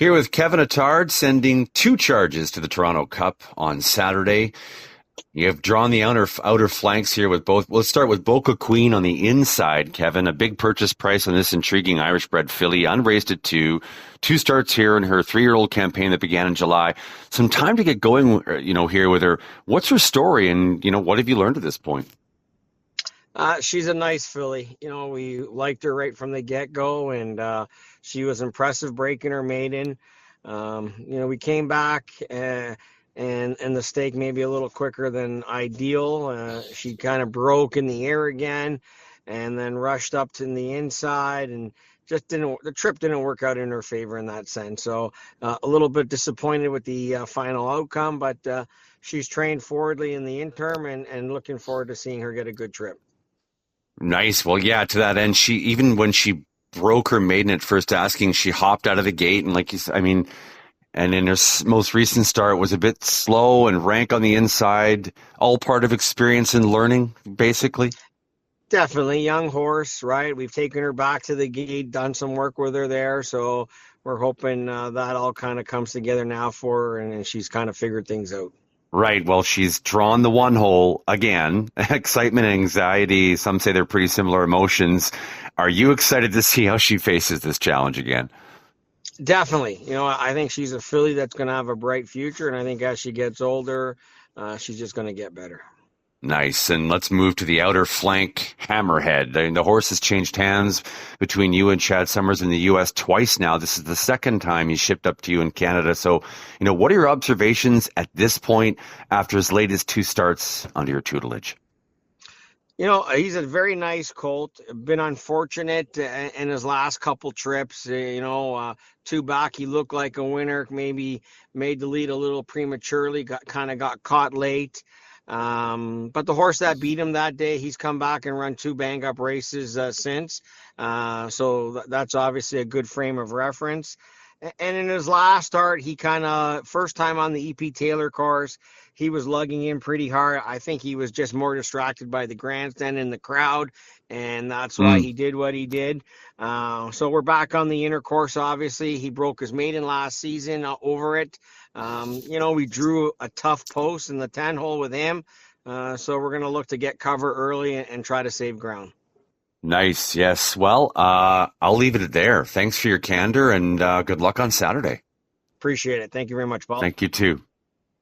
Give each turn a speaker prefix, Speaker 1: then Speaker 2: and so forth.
Speaker 1: Here with Kevin Attard sending two charges to the Toronto Cup on Saturday. You have drawn the outer flanks here with both. Let's start with Boca Queen on the inside, Kevin. A big purchase price on this intriguing Irish-bred filly, unraced at two. Two starts here in her 3-year-old campaign that began in July. Some time to get going, here with her. What's her story, and what have you learned at this point?
Speaker 2: She's a nice filly. We liked her right from the get-go, and she was impressive breaking her maiden. We came back and the stake maybe a little quicker than ideal. She kind of broke in the air again and then rushed up to the inside, and the trip didn't work out in her favor in that sense. So a little bit disappointed with the final outcome, but she's trained forwardly in the interim and looking forward to seeing her get a good trip.
Speaker 1: Nice. Well, yeah, to that end, even when she broke her maiden at first asking, she hopped out of the gate, and like you said, and in her most recent start was a bit slow and rank on the inside, all part of experience and learning, basically.
Speaker 2: Definitely young horse, right? We've taken her back to the gate, done some work with her there, so we're hoping that all kind of comes together now for her, and she's kind of figured things out.
Speaker 1: Right. Well, she's drawn the one hole again. Excitement and anxiety. Some say they're pretty similar emotions. Are you excited to see how she faces this challenge again?
Speaker 2: Definitely. I think she's a filly that's going to have a bright future, and I think as she gets older, she's just going to get better.
Speaker 1: Nice. And let's move to the outer flank, Hammerhead. The horse has changed hands between you and Chad Summers in the U.S. twice now. This is the second time he's shipped up to you in Canada. So, what are your observations at this point after his latest two starts under your tutelage?
Speaker 2: He's a very nice colt. Been unfortunate in his last couple trips. Two back, he looked like a winner. Maybe made the lead a little prematurely. Got caught late. But the horse that beat him that day, he's come back and run two bang-up races since. So that's obviously a good frame of reference. And in his last start, he first time on the E.P. Taylor course, he was lugging in pretty hard. I think he was just more distracted by the grandstand and the crowd, and that's why he did what he did. So we're back on the inner course, obviously. He broke his maiden last season over it. We drew a tough post in the 10 hole with him. So we're going to look to get cover early and try to save ground.
Speaker 1: Nice. Yes. Well, I'll leave it there. Thanks for your candor, and good luck on Saturday.
Speaker 2: Appreciate it. Thank you very much, Paul.
Speaker 1: Thank you too.